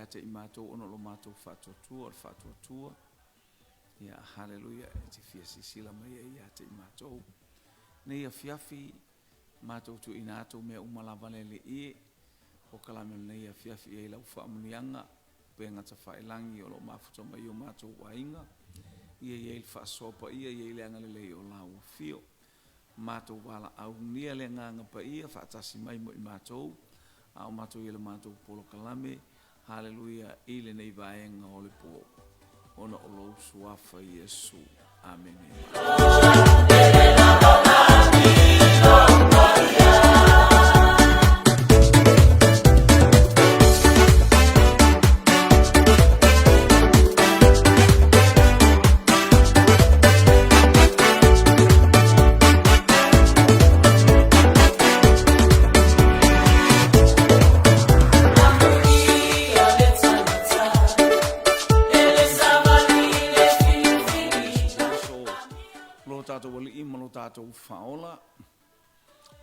te imatou ono lo matou faatuatua o le faatuatua. Ia haleluia te fia sisila mai ia te imatou. Nei a fiafi matou tu inatou mea umalava le i o kalame nei a fiafi e lau faamunianga penga ta whaelangi o lo mafuta mai o matou wainga. Ia il whaasopa ia le anga le o lau fio. Matou wala au nia le nganga pa ia whaatasi mai mo i matou. Au matou ia le matou polo kalame. Haleluia ile nei vaenga o le po. Ona o lo suafa Yesu. Amen. Tātou whaola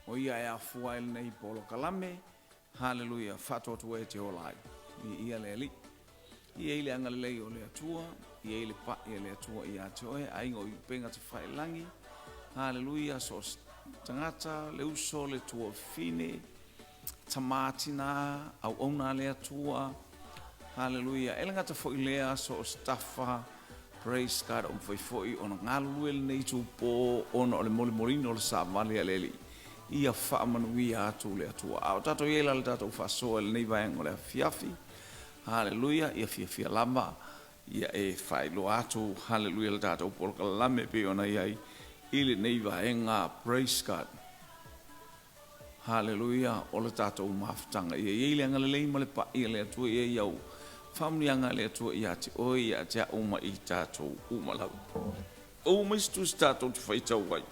o ia e a fuail nei polo kalame. Haleluia, Faatuatua E Ola Ai ni ia le li ia ile anga lei o le atua ia ile pa ia le atua ia te oe aingo i penga te whaelangi. Haleluia, so tangata le uso le tua fine tamatina au ona le atua. Haleluia, elanga te foilea so staffa. Praise God, foi ona ngalu el nei tupo ona le molino le savale leli ia fa manuia atu le atua au tato yela le tato fa so el nei vaenga le fiafi. Haleluia, ia fia lama ia e fai lo atu. Haleluia, le tato por kalame pe ona ia ile nei vaenga. Praise God. Haleluia, o le tato maftanga ia ile anga le lei male pa ia le atua ia iau famnianga le atua ia te oi ia te uma i tātou umalau. O mistu tātou te whaitau wai.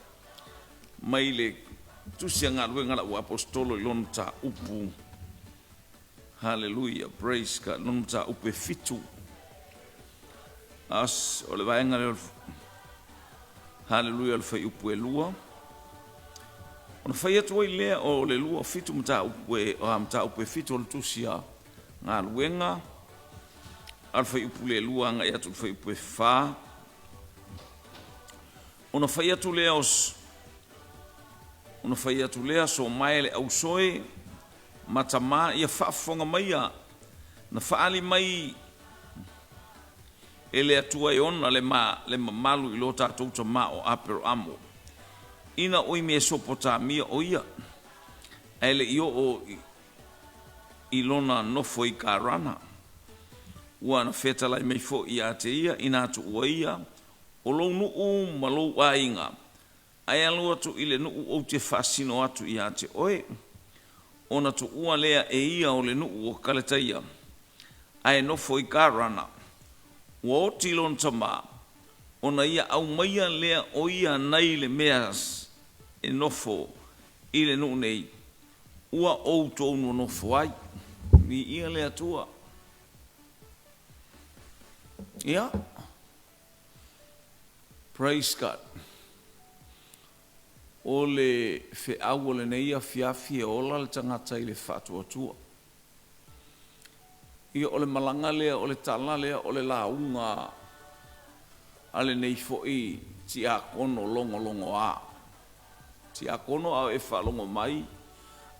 Mai le tusianga ruenga la o apostolo i lonu tā upu. Hallelujah, praise God. Lonu tā upe fitu. As o le vaenga le hallelujah le whai upu e lua. O na whai atua i lea o le lua fitu mta upe fitu o le tusia ngā ruenga. Alfa upule luanga ya tu fai upe fa. Ona fai atu lea os. Ona fai atu lea so maele au soe. Matama ia whaafonga maia. Na whaali mai. Ele atua e ona le malu i lo tātou ta ma o apero amo. Ina oi me Sopotamia o ia. Ele io o ilona nofo i karana. Ua na whetala i mei fo i a te ia, ina atu ua ia, o lou nuu ma lou ainga. Ai alu atu i le nuu o te whasino atu i a te oe, ona tu ua lea e ia o le nuu o kaletaia. Ai nofo i karana, ua o tilon tama, ona ia au maia lea o ia nei le meas e nofo i le nuu nei. Ua o tonu nofo ai, ni ia lea tua. Yeah. Praise God. Ole fe awole nei a fiafi e ola le tangata i le faatuatua. Ia ole malanga lea, ole tala lea, ole launga ale nei foi ti a kono longo a. Ti a kono au e whalongo mai,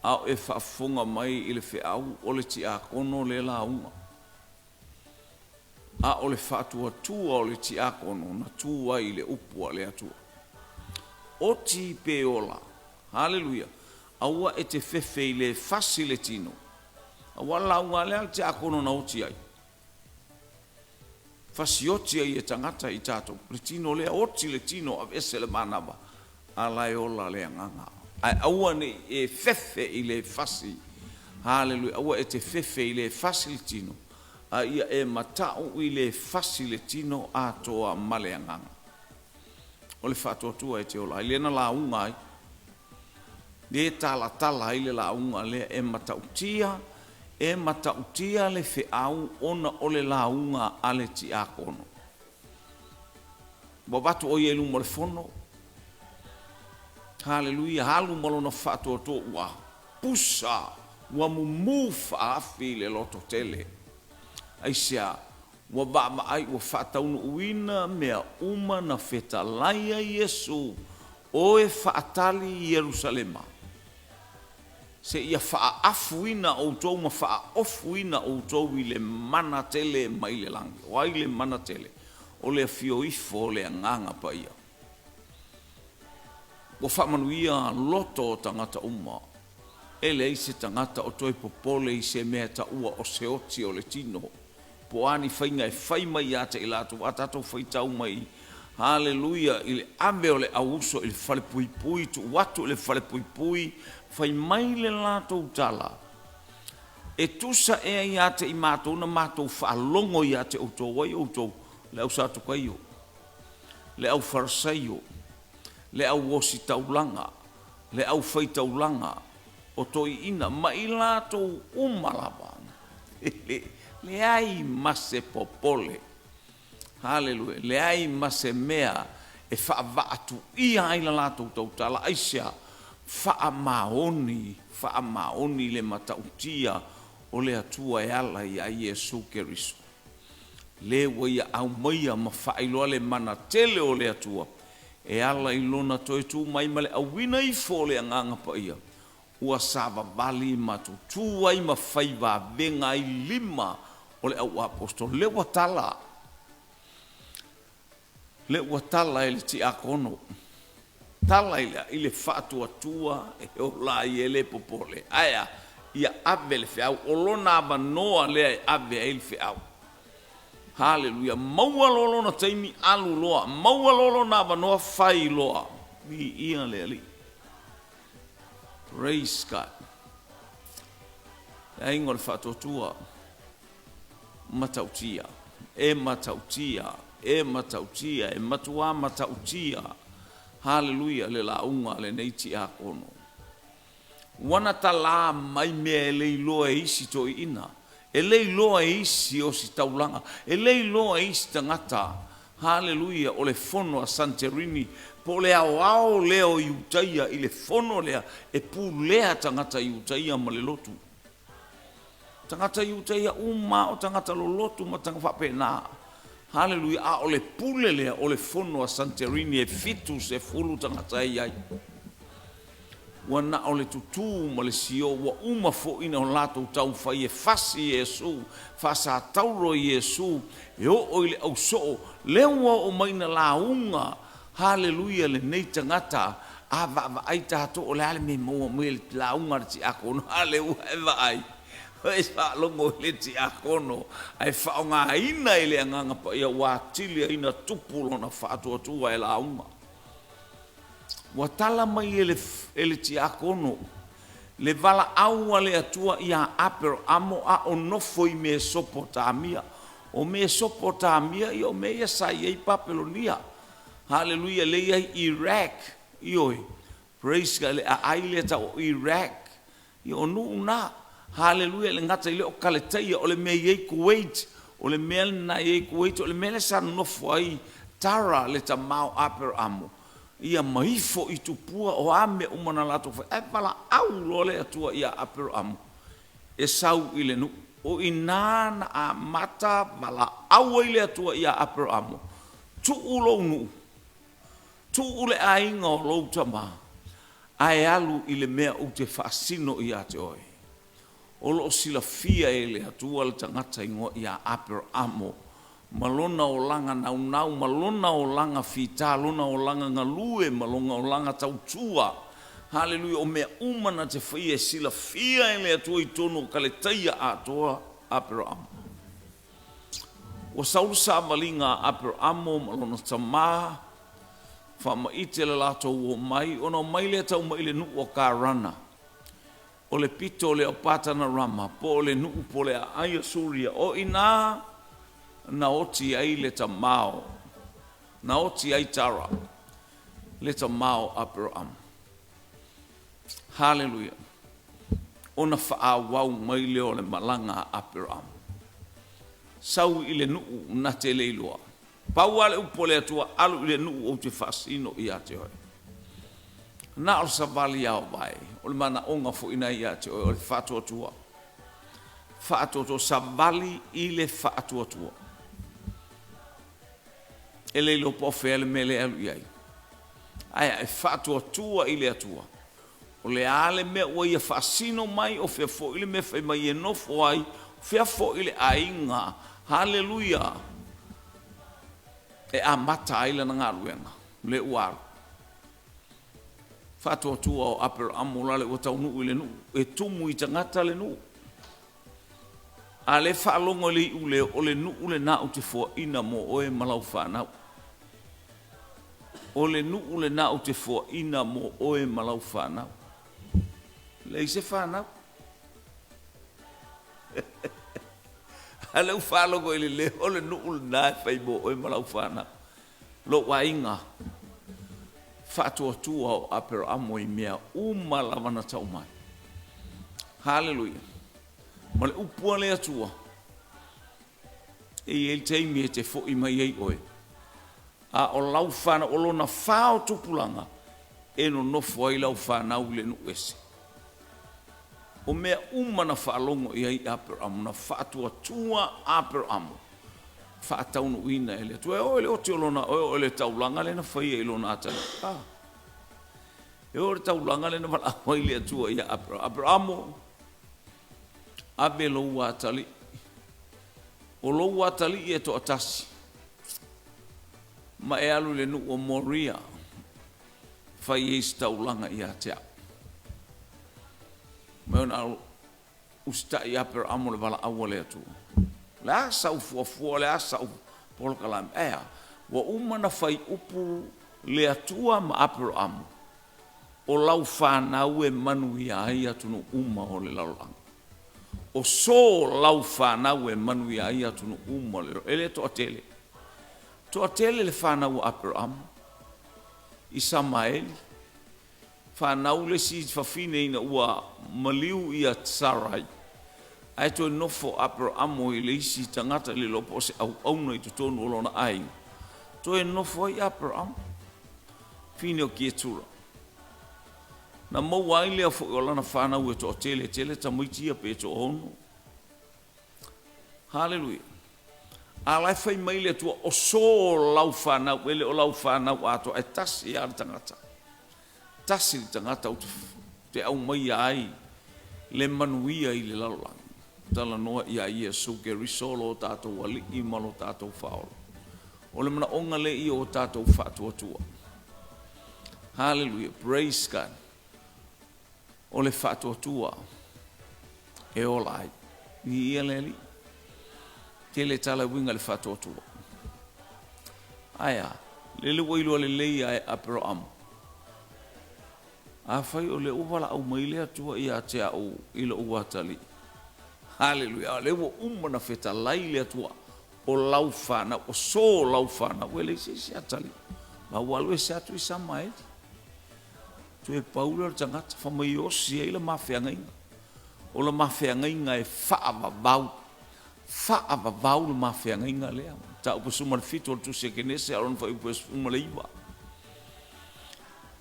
au e whafunga mai i le fe au, ole ti a kono le launga. A ole faatuatua o le tiakono na tua i le upua le atua. O ti pe ola. Haleluia. Aua e te fefe i le fasi le tino. Aua launga le al tiakono na oti ai. Fasi oti ai e tangata i tato. Le tino lea oti le tino av ese le manaba. Ala e ola le nganga. Aua ne e fefe i le fasi. Haleluia. Aua e te fefe i le fasi le tino. Ia e matau i le fasi le tino a toa maleanganga. O le Faatuatua E Ola Ai. Lena launga ai. Le tala i le launga le e matautia le feau ona o le launga ale ti akono. Babatu o yelu mo le fono. Hallelujah. Halu malo na Faatuatua ua pusa ua mumufa afi le loto tele. aisia wa ba ai wa fataunu uina mea uma na fetalaia Yesu o e faatali Yerusalema se ia faafuina o tou ma faaofuina o tou i le mana tele mai le langi o ai le mana tele o le fioifo o le nganga pa ia wa faamanuia loto o tangata uma ele i se tangata o toi popole i se mea ta ua o se oti o le tino po ani whainga e whai mai ate i latu atato whai tau mai haleluia i le ame o le auso i le whale pui pui tu watu le whale pui pui whai mai le lato utala e tusa ea i ate i mātou na mātou whaalongo i ate o tō wai o tō le au sātu kaio le au farasaio le au wosi taulanga le au whai taulanga o toi ina ma i lātou umalaba le ai mase popole haleluia le ai mase mea e whaavaatu ia ai la lātou tautala aisia whaamaoni le matautia o le atua e ala i a Iesu Keriso le waia au maia ma whaailoa le mana tele o le atua e ala i lona toi tu mai male au wina i fo le anganga pa ia ua sava vali matutua i ma whaiva venga i lima o le au apostol le watala e le ti akono tala i le Faatuatua E Ola Ai e le popole aia ia ave le feau o lona avanoa lea e ave e le feau haleluia maua lolona taimi alu loa maua lolona avanoa fai loa vi ia le ali praise God e ingo le Faatuatua matautia e matua matautia haleluia le launga le neiti akono wana tala mai me le loa isi to ina e le loa isi o si taulanga e le loa isi tangata haleluia o le fono a Santerini po le ao leo iutaia i le fono lea e pu lea tangata iutaia ma le lotu tangata iutaia uma o tangata lo lotu ma tanga whapena haleluia a o le pule lea o le fono a Santerini e fitu se fulu tangata iai wana o le tutu ma le sio wa uma fo ina o lato tau fai e fasi Yesu fasa tauro Yesu e o ile au so lewa o maina launga haleluia le nei tangata ava ai tato o le ale me mo le launga ti akono haleluia eva ai e sa longo le ti akono ai faonga ina ile nganga pa ia wa tili ina tupulo na Faatuatua e launga watala mai ele ti akono le vala aua le atua ia apero amo a onofo i Mesopotamia o Mesopotamia i o meia sai ei Papelonia haleluia le ia Iraq ioi praise God le aile ta o Iraq i o nuna haleluia le ngata i le o kaleteia o le mea i Kuwait o le mea na i Kuwait o le mea sa nofo ai tara le ta mau apero amo ia maifo i tupua o ame umana lato fa e pala au lole atua ia apero amo e sau ile nu o inana a mata bala au ile atua ia apero amo tu ulo nu tu ule ainga o lo tama ai alu ile mea u te fasino ia te oi o lo sila fia ile atua le tangata ingo ia apero amo malona o langa nau malona o langa fita lona o langa ngalue malona o langa tautua haleluia o mea umana te whaia sila fia ele atua i tono kaleteia atoa apero amo o saulu sa malinga apero amo malona tama whama ite le lato o mai ono mai le tau mai le nu o karana o le pito le o patana rama po le nu po le aia suria o ina na oti ai le tamao na oti ai tara le tamao apero amo haleluia ona whaawau mai leo le malanga apero amo sau ile nuu na te leiloa pau ale upole atua alu ile nuu o te fasino i ate oi na o savali au vai o le mana onga fo ina i ate oi o le Faatuatua faatoto savali i le faatuatua. E le lo pofe ale mele alu iai. Aia e faatuatua i le atua. O le ale mea ua ia faasino mai o fea fo ile mea fai mai e nofo ai, fea fo ile ainga. Haleluia. E a mata aila na ngaruenga. Le uaru. Faatuatua o apero amula le wata unu ile nu. E tumu i tangata le nu. A le whaalongo le ule o le nu ule na o te fua ina mo oe malau whanau. O le nu ule na o te fua ina mo oe malau whanau. Le i se whanau. A leu whalongo ile le o le nu ule na e whai mo oe malau whanau. Lo wa inga. Faatuatua o apero amo i mea umalawana tau mai. Hallelujah. Ma le upua le atua. E el teimi e te fo i mai ei oe. A o lau whana o lona whao tupulanga. E no nofo ai lau whana ule nu ese. O mea umana whaalongo i ai apero amo. Na faatuatua apero amo. Whaataunu uina e le atua. E oe le oti o lona oe le taulanga le na whaia i lona atana. E oe le taulanga le na wala i le atua i apero. Apero amo. Abe lo watali. O lo watali e to atasi. Ma e alu le nu o moria. Fai e staulanga i atea. Ma e alu usta i apero amo le wala awa le atua. Le asa ufua le asa polkalam. Ea, wa umana fai upu le atua ma apero amo. O lau whanau e manu i ai atunu uma o le laulanga. O so lau whanau e manu i ai atunu uma le laulanga. Ele to atele. To atele le whanau apero amo. I Samaeli. Whanau le si whawhine ina ua maliu i a Sarai. Ai to nofo apero amo i le isi tangata le lopo se au auna i tutonu o lona ai. To e nofo i apero amo. Fine o kia tura. Na mau ai lea fo i olana whanau e to tele tamuitia pe to ono. Hallelujah. A lai whai mai lea tua o so lau whanau, ele o lau whanau ato e tasi i ara tangata. Tasi li tangata o te au mai ai le manuia i le laulang. Tala noa ia ia suke risolo o tātou wali i malo tātou whaolo. O le mana onga le i o tātou whaatuatua. Hallelujah, praise God. O le faatuatua e ola ai. Ni ia le li. Te le tala winga le faatuatua. Aia, le wailua le leia e apero amo. A fai o le uwala au maile atua i a te au ilo uatali. Hallelujah. Le wo umana feta lai le atua o lau whana, o so lau whana. Wele se atali. Ma walu e se atu i Samaeli. Tu e paula tangata whamai osi e la mawhiangainga. O la mawhiangainga e whaavavau. Whaavavau la mawhiangainga lea. Ta upa suma le fito o tu se kenese aron wha upa suma le iwa.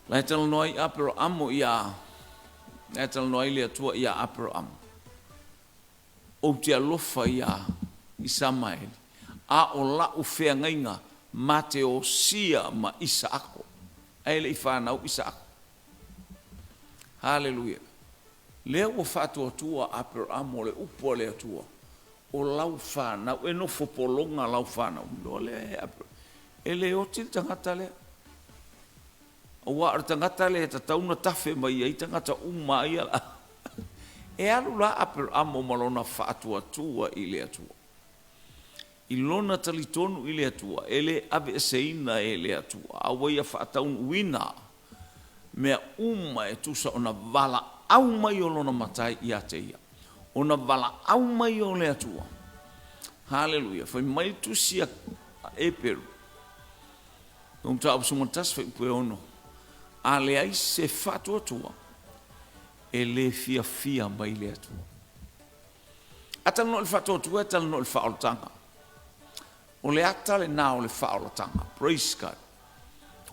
Lai tala noi apero amo ia. Lai tala noi le atua ia apero amo. O te alofa ia i Samaeli. A o la u whiangainga ma te o sia ma Isaako. Ele i whanau Isaako. Hallelujah. Lea ua faatuatua apero amo le upo le atua. O lau whanau, e no fopolonga lau whanau. Lo le apero. Ele o til tangata lea. O wa ar tangata lea ta tauna tafe mai ai tangata umai ala. E alu la apero amo malona faatuatua i le atua. I lona talitonu i le atua. Ele ave seina e le atua. Awaia faataun wina. Mea uma e tusa ona vala au mai o lona matai i ate ia. Ona vala au mai o le atua. Hallelujah. Fai mai tusia e peru. Nung ta absumatas fai upe ono. A le ai se faatuatua. E le fia mai le atua. Ata no le faatuatua, ata no le faoltanga. O le ata le na o le faoltanga. Praise God.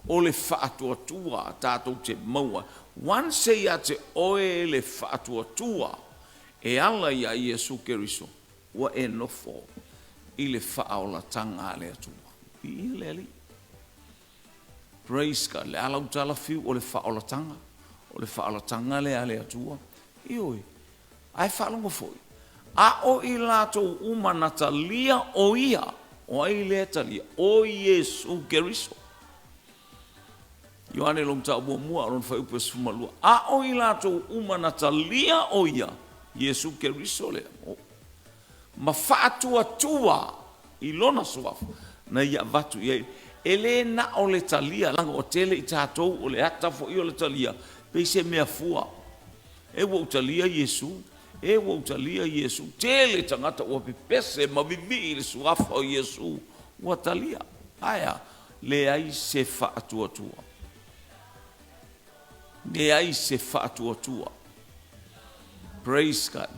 O le faatuatua tātou te maua. Wan se ia te oe le faatuatua e ala ia Iesu Keriso ua e nofo i le whaolatanga le atua. I le ali. Praise God. Le ala utala fiu o le whaolatanga. O le whaolatanga le ale atua. I oi. Ai whalongo foi. A o i lato umanata lia o ia. O ai le talia. O Iesu Keriso. Ioane long ta ua mua aron whai upe sumalua. A o i lato umanata lia o ia. Iesu Keriso le. Ma Faatuatua I lona suafa. Na ia vatu ia. Ele na o le talia. Langa o tele I tātou o le ata fo I o le talia. Pei se mea fua. E wa utalia Iesu. E wa utalia Iesu. Tele tangata ua pipese ma vivi I le suafa o Iesu. Ua talia. Aya. Le ai se Faatuatua. Le ai se Faatuatua. Praise God.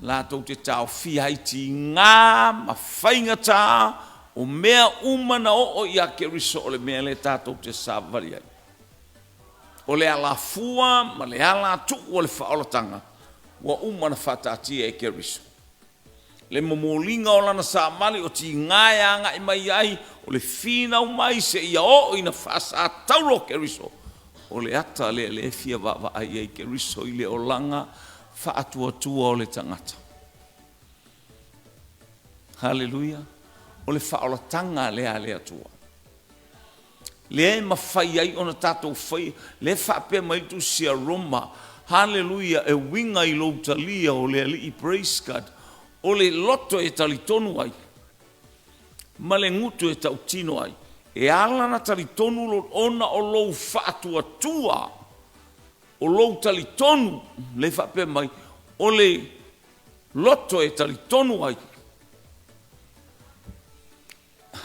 La tau te tau fihaiti ngā ma whainga tā o mea umana o ia Keriso o le mea le tātou te sāwari ai. O le ala fua ma le ala tu o le whaolatanga wa umana whatatia e Keriso. Le momolinga o lana sāmali o ti ngāianga I mai ai o le whina o mai se ia o ina whasa tauro Keriso. O le ata le fia wawa ai ai Keriso I le o langa Faatuatua o le tangata. Hallelujah. O le whaolatanga le ale atua. Le e mawhai ai ona tātou whai. Le whapea mai tu sia Roma. Hallelujah. E winga I loutalia o le ali I praise God. O le loto e talitonu ai. Ma le ngutu e tautino ai. E alana talitonu lo ona o lou Faatuatua. O lou talitonu le whape mai, o le loto e talitonu ai.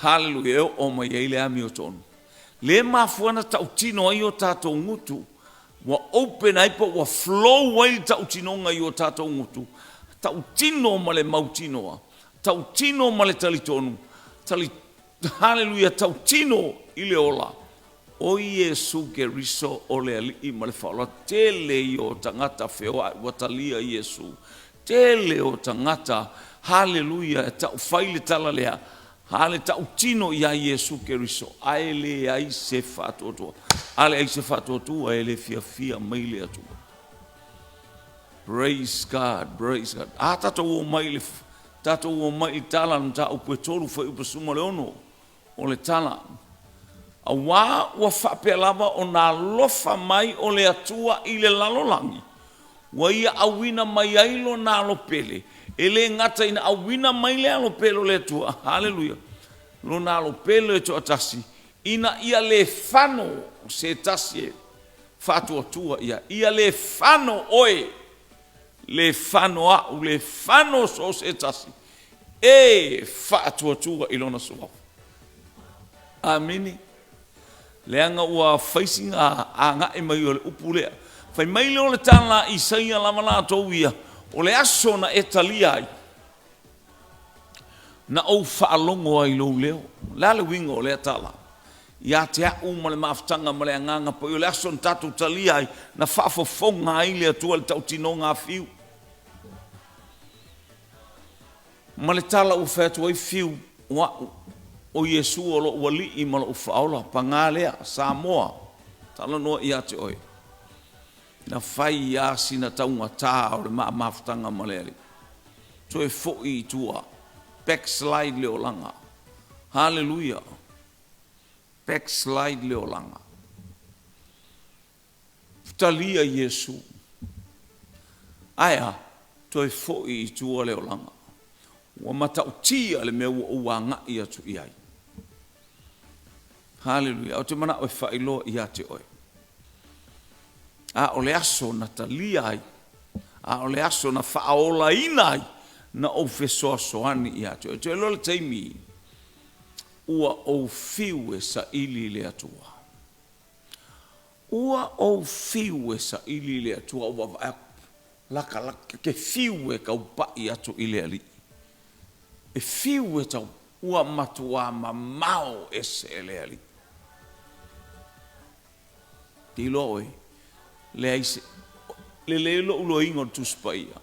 Hallelujah, o mai ei le ami o tonu. Le mafuana tautino ai o tātou ngutu, wa open ai pa wa flow ai tautino ngai o tātou ngutu. Tautino ma le mautinoa, tautino ma le talitonu, hallelujah, tautino I le ola. O Iesu Keriso o le ali ma le whaola tele I o tangata whewa watalia Iesu. Tele o tangata, hallelujah, tau whaile tala lea. Hale tau tino ia Iesu Keriso. Aele ai se Faatuatua. Ale ai se Faatuatua ele fia maile atua. Praise God, praise God. A tatou o mai tala nta upe tolu whai upe suma le ono. O le tala. A wā ua whapea lava o nā lofa mai o le atua I le lalolangi. Wa ia awina mai ailo nā lopele. E le ngata ina awina mai le alopele o le atua. Hallelujah. Lo nā lopele e to atasi. Ina ia le whano se tasi e Faatuatua ia. Ia le whano oe. Le whano au le whano so se tasi. E Faatuatua I lona sua. Amini. Leanga ua whaisinga a ngā e mai o le upulea. Whai mai leo le tāna I saia lama la tau ia. O le aso na e talia ai. Na au whaalongo ai lo leo. Lale winga o le tala. Ia te au ma le maafutanga ma le anganga po i le aso na tātou talia ai. Na whaafofonga ai le atua le tautino ngā whiu. Ma le tala u whātua I whiu. O Iesu o lo wali I malo ufaola pangalea Samoa tala noa ia te oi na whai ia sina taunga tā o le maafutanga maleari to e fo'i tua backslide leo langa hallelujah backslide leo langa talia Iesu aya to e fo'i tua leo langa wa matautia le mea ua ngai atu iai. Hallelujah. O te mana o whailo ia te oi. A o le aso na talia ai. A o le aso na whaola inai na o whesoa soani ia te oi. Te lo le teimi ua o fiu e sa ili le atua. Ua o fiu e sa ili le atua. Ua laka ke fiu e kau pai atu ile ali. E fiu e tau ua matua ma mau e se ele ali. Ti loi, le aise, le lelo ulo ingo tuspaia.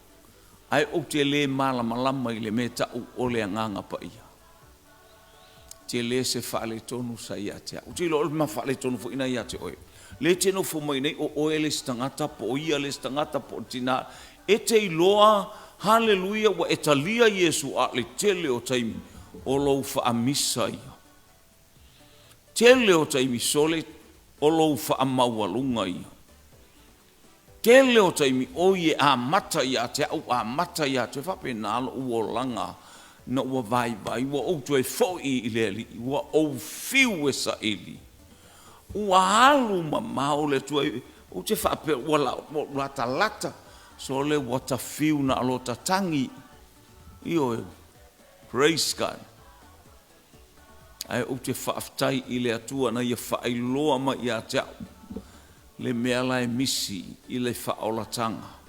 Ai o te le malama i le me tau o le anganga pa ia. Te le se whaale tonu sa ia te au. Te lo ma whaale tonu fo ina ia te oe. Le te no fo mai nei o oe le stangata po ia le stangata po tina. E te iloa, haleluia, wa e talia Yesu a le tele o taimi o lou wha misa ia. Tele o taimi sole o lou wha maualunga ia. Tele o taimi o ie a mata ia te au a mata ia te whape nalo ua langa na ua vai ua o tu e fōi i le li, ua o fiu e sa ili. Ua halu ma mao le tu e, o te whape ua lata lata, so le ua ta fiu na alo ta tangi. Io e, praise God. Ai o te whaaftai i le atua na ia whaailoa ma ia te au. Le mea lai misi i le whaolatanga.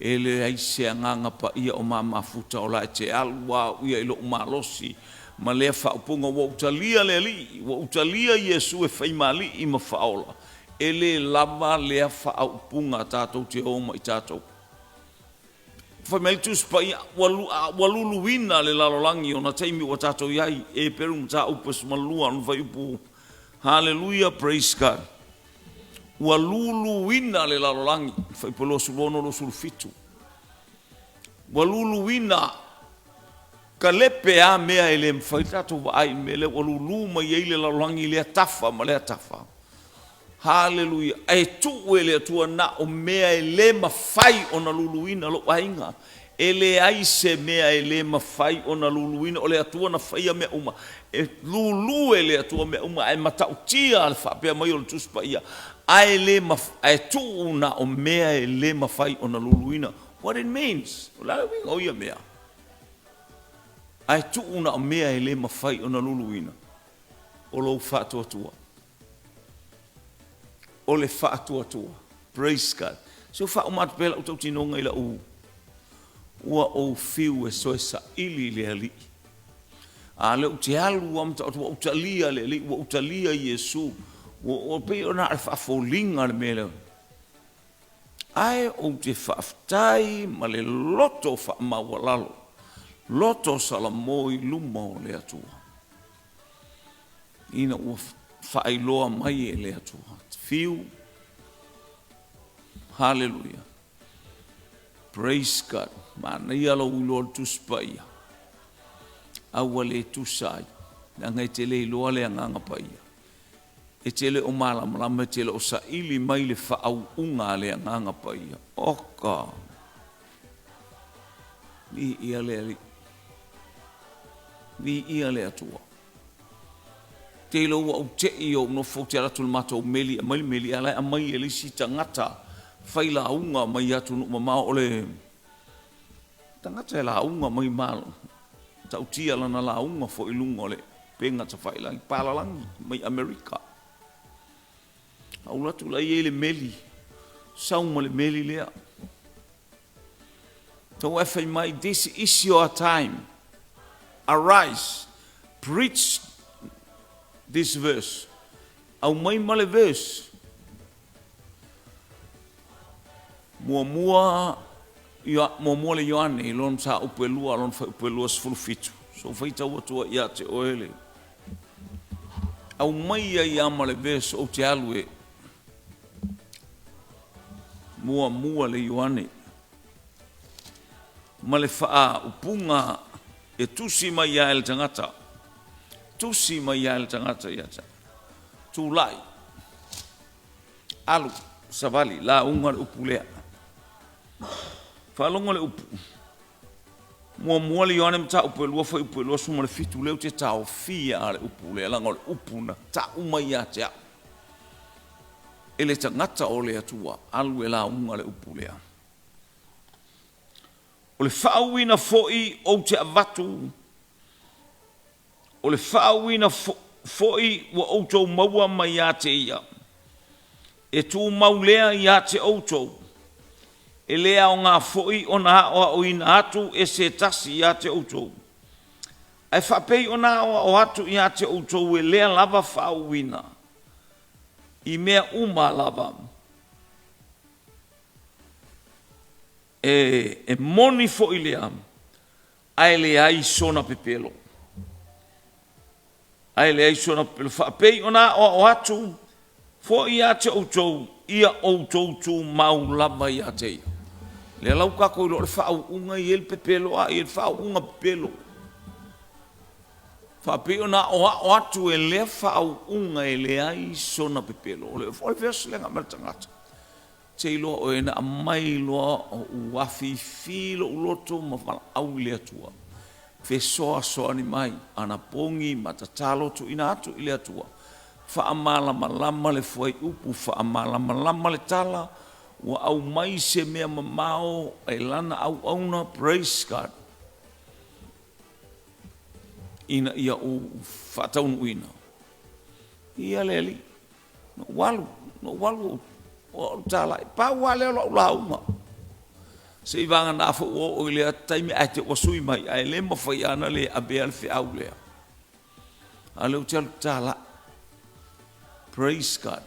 E le aise anganga pa ia o mafuta o lai te alua ia ilo umalosi. Ma lea whaupunga wa utalia le li, wa utalia Yesu e whaimali i ma whaola. E le lava lea whaupunga tātou te oma i tātou. Whaimelitus pa ia waluluina le lalolangi o na teimi wa tātou iai. E peru mta upes malua nu whaiupu. Hallelujah, praise God. Ua luluina le lalolangi, whai polo sulono lo sulfitu. Ua luluina, ka lepe a mea ele mwhai tato wa ai mele, ua luluma i le lalolangi lea tafa, ma lea tafa. Hallelujah. E tu ele atua na o mea ele mawhai o na luluina lo ainga. Ele aise mea ele mawhai o na luluina, o le atua na whaia mea uma. E lulu ele atua mea uma, e matautia al whapea mai o le tuspa ia. Ai tu na o mea e le mawhai o na luluina. What it means. O la winga o ia mea. Ai tu na o mea e le mawhai o na luluina. O lo Faatuatua. O le Faatuatua. Praise God. So wha matu pela o tau tinonga ila u. Ua o fiu e soe sa ili le ali. A le o te alu am ta o utalia le ali. Ua utalia Yesu. O pe ona al fafolinga le mele. Ai o te whaaftai ma le loto whaamawalalo. Loto salamoi luma o le atua. Ina ua whaailoa mai e le atua. Fiu. Hallelujah. Praise God. Mana ia lo ulo tuspa ia. Awa le tusai. Nanga te le iloa le anganga pa ia. E tele o malama tele o sa ili mai le whaau unga le anganga pa ia. Oka. Ni ia le ali. Ni ia le atua. Te lo wa te i o no fo te aratul mato meli ala a mai ele si tangata. Whaila unga mai atu no mama ole. Tangata e la unga mai malo. Tau tia lana la unga fo ilunga ole. Penga ta whaila i palalangi mai Amerika. Aula tu la le meli. Sauma le meli lea. Tau e whai mai, this is your time. Arise. Preach this verse. Au mai male verse. Mua le Ioane, lon sa upelua, lon fa upelua sfulufitu. So fai tau atua ia te oele. Au mai ia male verse o te alue. Mua le Ioane. Ma le faa upunga e tusi mai ia el tangata. Tusi mai ia el tangata ia ta. Tūlai. Alu, savali, la unga le upulea. Whalonga le upu. Mua le Ioane mta upelua fai upelua suma le fitu leo te tau fia le upulea. Langa le upuna, ta uma ia te au. Ele tangata o le atua, alu e la unga le upulea. O le whaauina fo'i o te avatu. O le whaauina fo'i wa outou maua mai a te ia. E tū maulea i a te outou. E lea o ngā fo'i o nā o ina atu e se tasi i a te outou. E whapei o nā o atu i a te outou e lea lava whaauina. I mea uma lava. e moni fo ile am ai le ai sona pepelo ai le ai sona pepelo fa pe ona o atu fo ia te o ia o tu mau lava ia te le lau ka ko le fa unga i el pepelo a il fa unga pepelo fa pe ona o atu e le fa unga e le ai sona pepelo le fo vers le nga tangata te lo o ena mai lo o wafi filo uloto ma fa au le atua fe so ni mai ana pongi matatalo tu ina atu ile atua fa amala malama le foi upu fa amala malama le tala wa au mai se mea mamao e lana au na praise God ina ia o fataunu ina ia leli no walu o tala pa wale lo lauma se vanga na fo o ile taimi ate o sui mai ai le mo foi ana le abel fi aule ale o tala praise God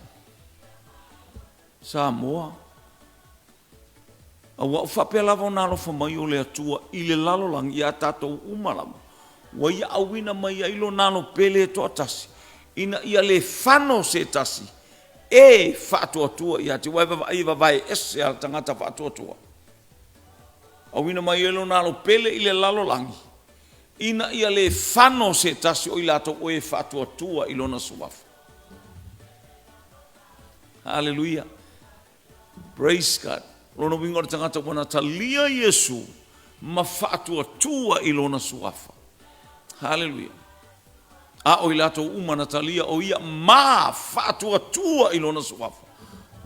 Samoa a wa fa pela vona lo fo mai o le atua ile lalo lang ia tato umalam wa ia awina mai ai lo nano pele to tasi ina ia le fano se tasi e Faatuatua ia te vai ese al tangata Faatuatua awina mai elo nalo pele ile lalo langi ina ia le fano se tasi o ilato o e Faatuatua ilona suafa hallelujah praise God lona wingo tangata wana talia Yesu ma Faatuatua ilona suafa hallelujah a o ilato uma natalia o ia ma Faatuatua ilona suafa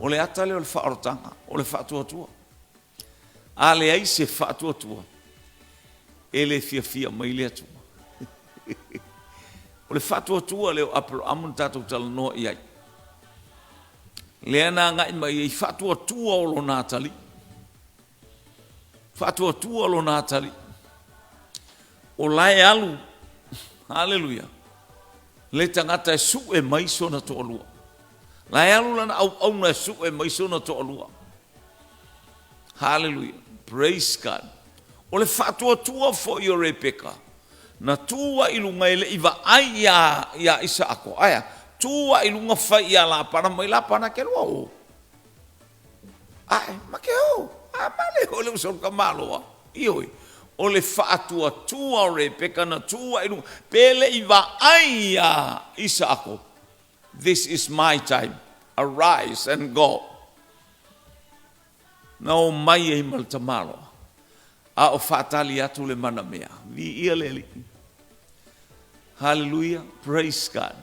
o le atale o le faarotanga o le Faatuatua a le ai se Faatuatua ele fia mai le atua o le Faatuatua le apro amun tatou talanoa i ai le ana ngai mai i Faatuatua o lo natali Faatuatua o lo natali o lai alu hallelujah le tangata e su e mai sona to alua la alu lana au na su e mai sona to alua hallelujah praise God o le Faatuatua fo i o Rebeka na tua ilunga ele iwa ai ya Isaako aya tua ilunga fai ya la pana mai la pana ke lo ai ma ke o a male o le so ka malo ioi o le Faatuatua o Rebeka na tua ilunga pele iwa ai ya Isaako this is my time arise and go na o mai e mal tamalo a o fatali atu le mana mea vi ia leli hallelujah praise God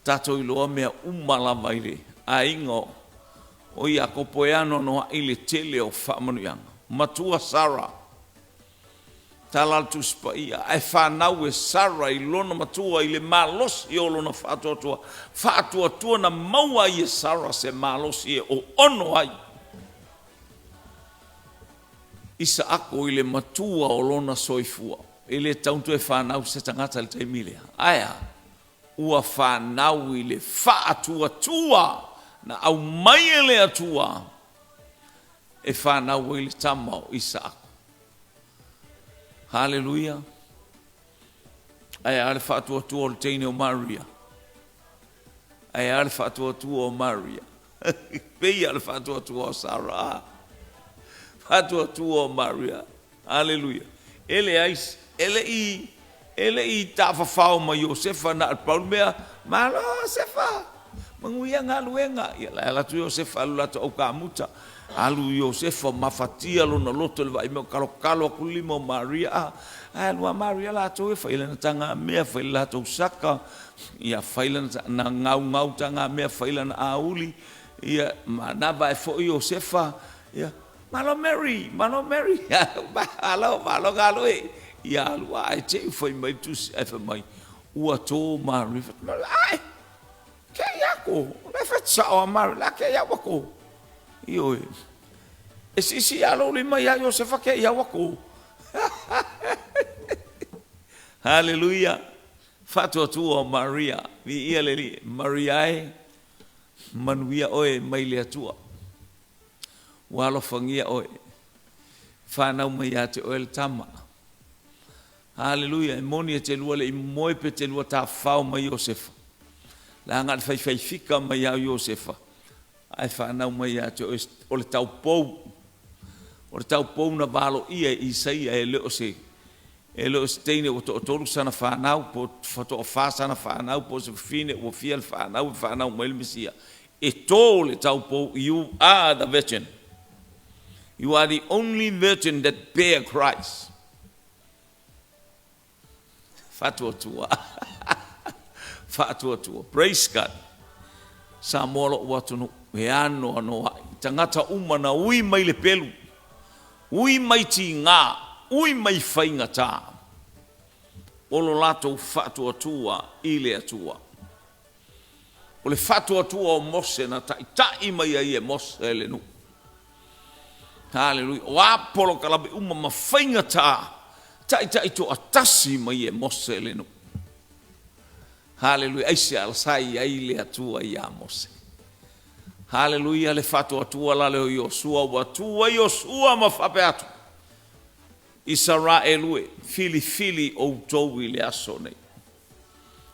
tato iloa mea umala vaire a ingo o ia kopoeano no ile tele o whamanuianga matua Sarah talal tu spaia e whanau e Sarah i lona matua i le malos i o lona Faatuatua na maua i e Sarah se malos i e o ono ai Isaako i le matua o lona soifua i le tauntu e whanau se tangata le taimilea aya ua whanau i le Faatuatua na au mai e le atua e whanau i le tamau Isaako hallelujah aya le Faatuatua o le teine o Maria aya le Faatuatua o Maria peia le Faatuatua o Sarah Faatuatua o Maria hallelujah ele i tafafao ma Iosefa na Paul mea malo Josefa manguia ngaluenga la tu Josefa la to ka muta alu Iosefa mafatia lo na loto le vai me kalo kulimo Maria alu Maria la to fa ile tanga me fa ile to saka ia fa ile na ngau tanga me fa ile na auli ia na vai fo Iosefa ia malo Mary malo galo ia lu ai te foi mai tu efa mai ua to Mary ai ke yako le fa chao Mary la ke yako io e si alo le mai io se fa ke yako hallelujah Faatuatua Maria vi ia le Maria manuia oe mai le atua walo fangia oe whanau mai a te oe le tama. Hallelujah, e moni e te lua le i moe pe te lua ta whao mai Iosefa. La ngat whai fika mai a Iosefa. Ai whanau mai a te oe o le tau pou. O le tau pou na valo ia i Isaia e leo se. E leo se teine o tolu sana whanau, po fato o wha sana whanau, po se fine o fia le whanau mai le Mesia. E tō le tau pou, you are the virgin. You are the only virgin that bear Christ. Faatuatua. Faatuatua. Praise God. Sa molo watunu he ano anoa. Tangata umana ui mai le pelu. Ui mai ti ngā. Ui mai whainga tā. Olo lato faatuatua I le atua. O le faatuatua o Mose na tai mai ai e Mose e le nu. Hallelujah. O apolo kalabe ma whainga tā. Tai to atasi mai e Mose e le nu. Hallelujah. Aise alsai ai le atua I a Mose. Hallelujah. Le faatuatua la le o Yosua. Watua Yosua ma whape atu. Israelue. Fili o tau I le aso nei.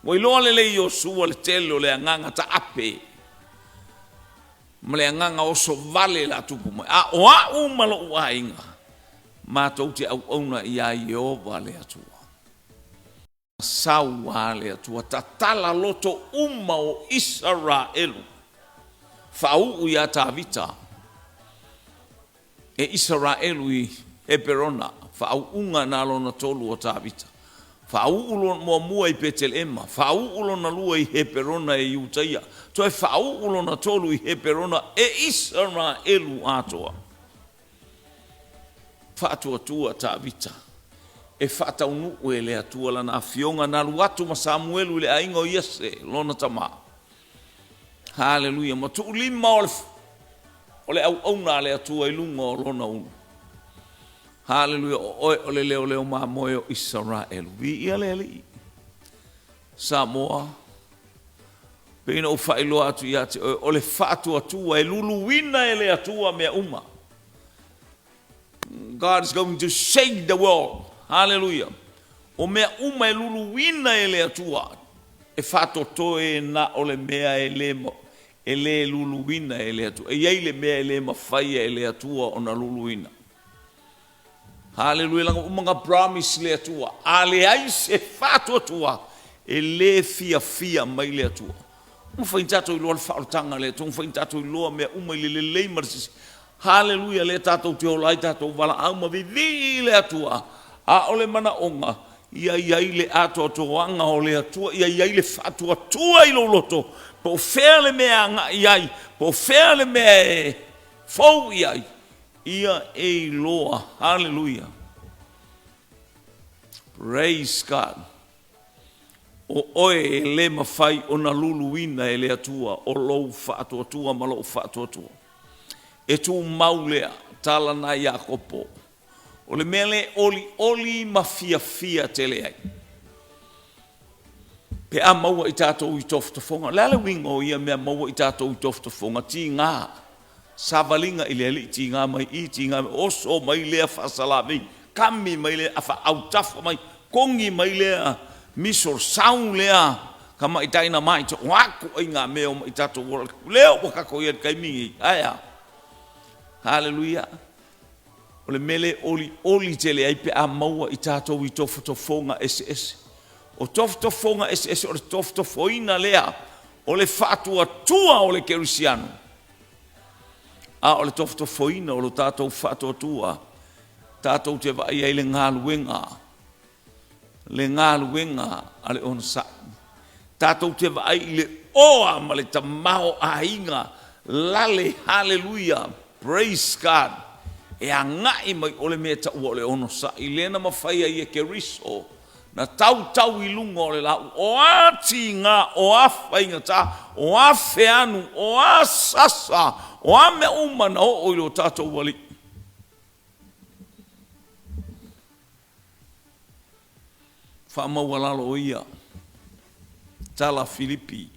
Wa iloa le Yosua le telo le anganga ta ape. Ma le anganga oso vale la tupu mai. A oa umalo ua inga. Ma tau te au auna I a Iova le atua. Saua le atua. Tatala loto uma o Israelu. Fau ia ta vita. E Israelu I Heperona. Fau unga na lona tolu o ta vita. Fau ulo mua I Betelema. Fau ulo na lua I Heperona e Iutaia. Toe fau ulo na tolu I Heperona e Israelu atoa. Faatuatua ta vita. E whataunu ue le atua la na fionga na luatu ma Samuelu le aingo Iese lona tama. Hallelujah. Ma tu lima o le au na le atua I lunga o lona unu. Hallelujah. O le leo ma moyo Israelu. Vi ia le li. Samoa. Pena o whailo atu ia te o le faatuatua e luluwina e le atua mea uma. God is going to shake the world. Hallelujah. O mea uma e luluwina e le atua. E whatotoe na o le mea e le luluwina e le atua. E iei le mea e le mawhaia e le atua o na luluwina. Hallelujah. Langa umanga promise le atua. A le aise whatotoa e le fia mai le atua. Mwhaintato I loa le whaotanga le atua. Mwhaintato I loa mea uma I le lei marisisi. Hallelujah, le tatou te olai tatou wala au ma vivi le atua. A ole mana onga, ia le atua toanga o le atua, ia le faatuatua I lo loto. Po fea le mea nga iai, po fea le mea e fau iai. Ia e loa, hallelujah. Praise God. O oe le mawhai o na luluina e le atua, o lou faatuatua ma lou faatuatua. E tu maulea tala na Iakopo. O le mele oli ma fia tele ai. Pe a maua I tātou I toftofonga. Lale wingo ia mea maua I tātou I toftofonga. Ti ngā. Savalinga I le ti ngā mai I ti ngā mai. Oso mai lea whasalami. Kami mai lea awha autafa mai. Kongi mai lea. Misor saun lea. Kama I taina mai. Wako I ngā mea o mai tātou. Leo wakako ia kai mingi. Aya. Hallelujah. O le mele oli tele ai pe a maua I tātou I tofotofonga ese. O tofotofonga ese o le tofotofoina lea. O le faatuatua o le kerisiano. A o le tofotofoina o le tātou faatuatua. Tātou te vai ai le ngāluenga. Le ngāluenga a le onasai. Tātou te vai le oa ma le tamao a inga. Lale, hallelujah. Praise God. E a ngai mai ole mea ta ua o le ono sa. I lena mawhaia I e keriso. Na tau I lunga o le lau. O a ti ngā, o a whainga ta, o a wheanu, o a sasa, o a mea umana o oilo tātou wali. Whamaua lalo ia. Tala Filipi.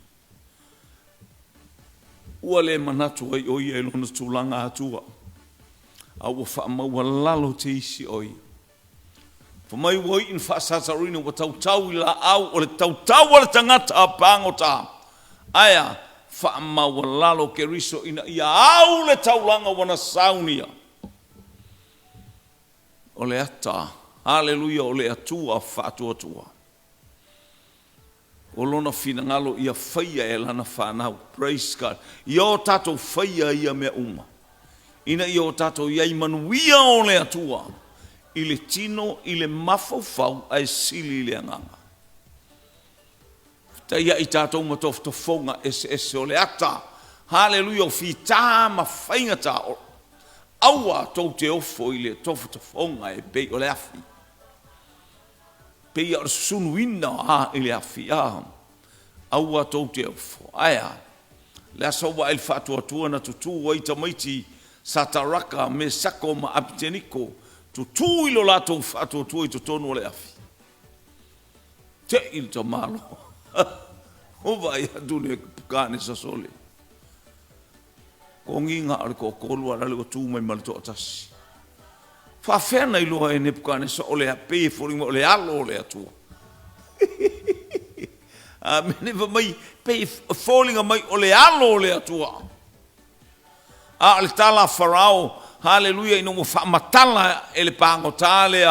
Ua le manatu ai o ia lona tūlanga atua. au fa mau lalo te isi oi fa mai woi in fa sasarina wa tau la au o le tau o le tangata a pango ta aya fa mau lalo ke riso ina ia au le taulanga wana saunia o le ata haleluia o le atua faatuatua o lona finangalo ia faia e lana whanau praise God ia o tatou faia ia mea uma ina ia o tatou iai manuia o le atua i le tino i le mafaufau ai sili le anganga ta ia i tatou matoftofonga ese o le ata haleluia o fita mawhainga ta aua tau te ofo i le toftofonga e pei o le afi pei ar sunuina i le afi aua tau te ofo aia le asawa il faatuatua na tutu wai tamaiti sataraka me sako ma apiteniko tutu ilo lato faatuatua i tutonu le afi te il tamalo ova ia dune kane sasole ko nginga ar ko kolua rale tu mai malto atasi fa fena ilo e ne kane so ole ape for le alo le atu a mene va mai pe falling mai ole alo le atu a le tala farao haleluia ino mo fa matala ele pango tale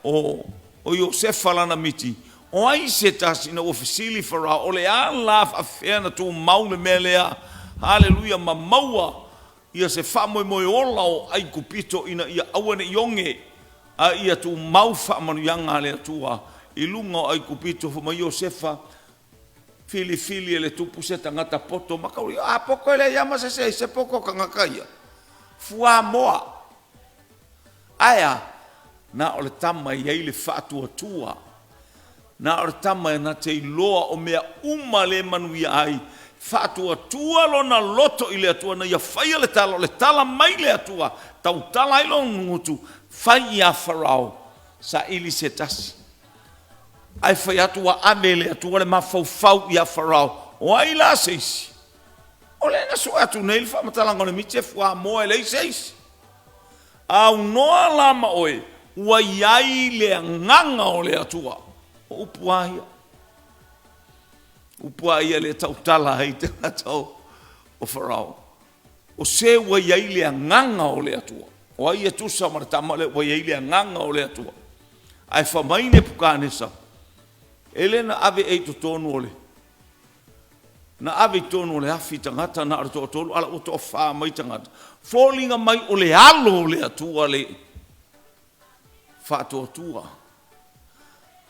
o Josefa lana miti o ai se tasi na ofisili farao ole ala fa fena tu maule melea haleluia mamaua ia se fa moi ola o ai kupito ina ia awane yonge a ia tu mau fa manu yanga le tua i lunga ai kupito fa mai Josefa fili ele tu puseta ngata poto makauri a poko ele yama se poko kangakaia fua moa aya na ole tama ia ile faatuatua na ole tama na te loa o mea uma le manuia ai faatuatua lona loto i le atua na ia faia le tala mai le atua tau tala i lona ngutu fai ia farao sa ili se tasi ai fai atua ame le atua le mafaufau ia farao o ai la seisi o le na sua atu nei fa matalanga le mite fua moa le seisi au noa lama oe ua iai le nganga o le atua o upuaia le tautala hei te tau o farao o se ua iai le nganga o le atua o ai atusa maratama le ua iai le nganga o le atua ai whamaine pukanesa ele na ave ei tonu ole na ave tonu ole afi tangata na arto tolu ala uto fa mai tangata fallinga mai ole alo le atua le faatuatua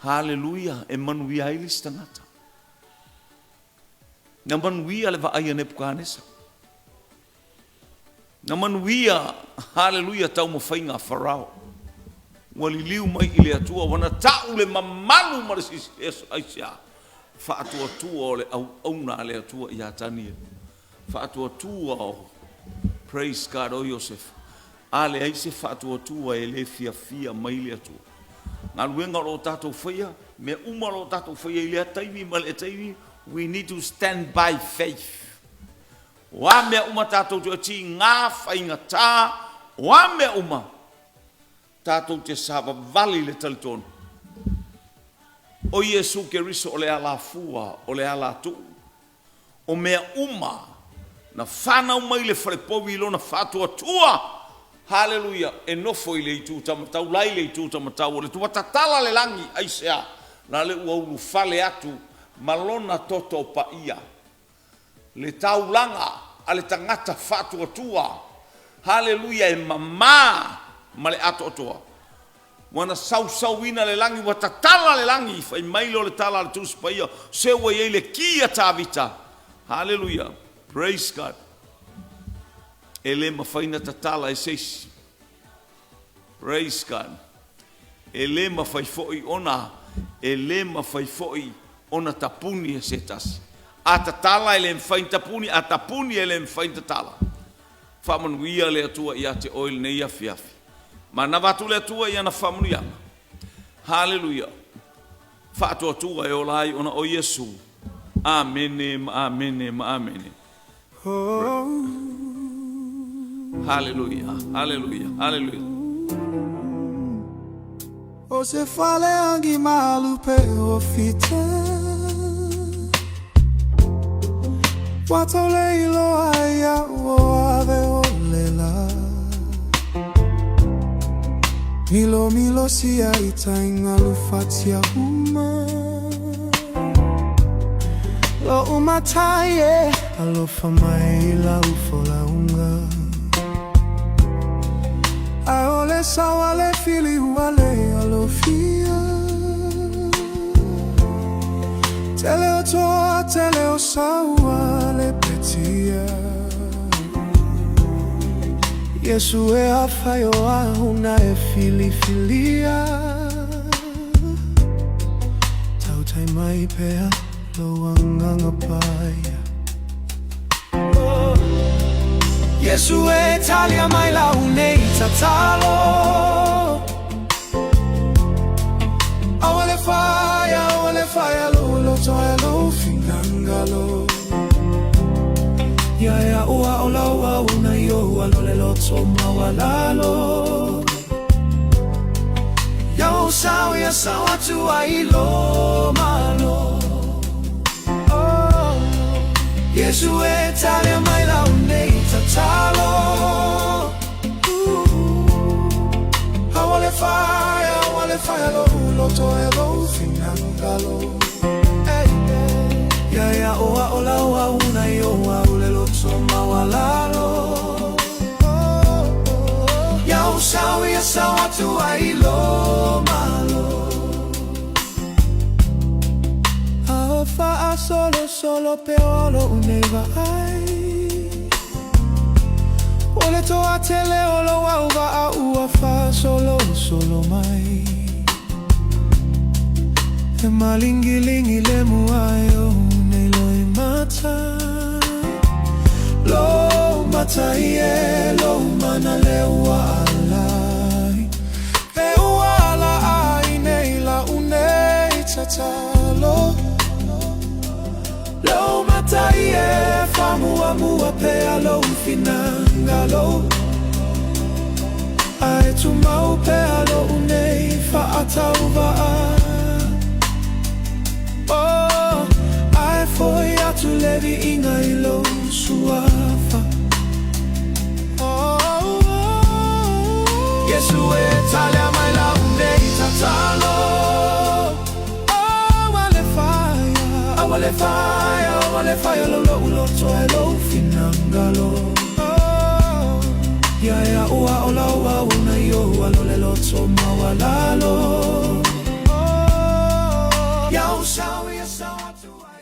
haleluia e manuia ili tangata na manuia le vaai ne pukanesa na manuia haleluia tau mo fainga farao waliliu mai ile atua wana tau le mamalu marisi aisia faatuatua ole au na le atua ia tania faatuatua o praise God o Joseph ale aise faatuatua ele fia mai le atua na luenga lo tatou faia me uma lo tatou faia ile taimi mal taimi we need to stand by faith wa me uma tatou ti nga fainga ta wa me uma tatou te sava vali le talitonu o Yesu ke riso o le ala fua o le ala tu o mea uma na whanau mai le wharepowi ilo na faatuatua haleluia e nofo i le itu tamatau lai le itu tamatau o le tuatatala le langi aisea na le uaulu fale atu malona toto pa ia le taulanga a le tangata faatuatua haleluia e mama ma le ato atoa wana sau-sauina le langi wa tatala le langi fai mailo le tala le tusi pa ia sewa ia le kia tavita haleluia praise God ele mafaina tatala e seisi praise God ele mafai foi ona ele mafai foi ona tapuni e setas a tatala ele mfai tapuni a tapuni ele mfai tatala famanuia le atua ia te oil ne ia fiafi ma na watu le atua ia na famanuia haleluia faatuatua e ola ai ona o Yesu amene amene amene Hallelujah, hallelujah, hallelujah. O se fale angi malu pe o fita Faatuatua E Ola Ai o ave o lela Milo milo sia itainga lufatia uma Lo umataye alofa mai la ufola unga Aole sawale fili wale alofia Teleo toa teleo sawale petia Yesu e afayo ahuna e fili filia Tautai mai pea lo anganga paya Yesu e talia mai la unei tatalo Awale fire lo toa lo finangalo Ya ua ola ua una yo alole lo toma walalo Ya usawi ya Faatuatua E Ola malo Yesu e talia mai la unei tatalo Awale fire lo toa lo finangalo Ya oa ola ua una yo aule lo toma walalo Ya usawi ya Faatuatua E Ola malo Aofa solo peolo uneva ai Ole toa tele olo wauva a ua fa solo mai E malingilingi le muayo ne loi mata Lo mata ie lo mana le ua alai Le ua ala ai nei la unei tatalo Lo mata ie famua mua pea lo finangalo Ai tu mau pea lo unei faatauva Ai foi atu levi inga I lo suafa Yesu e talia mai la unei tatalo Awale fire lo toa lo finangalo Ya ua ola ua una yo alole lo toma walalo Ya usawi ya Faatuatua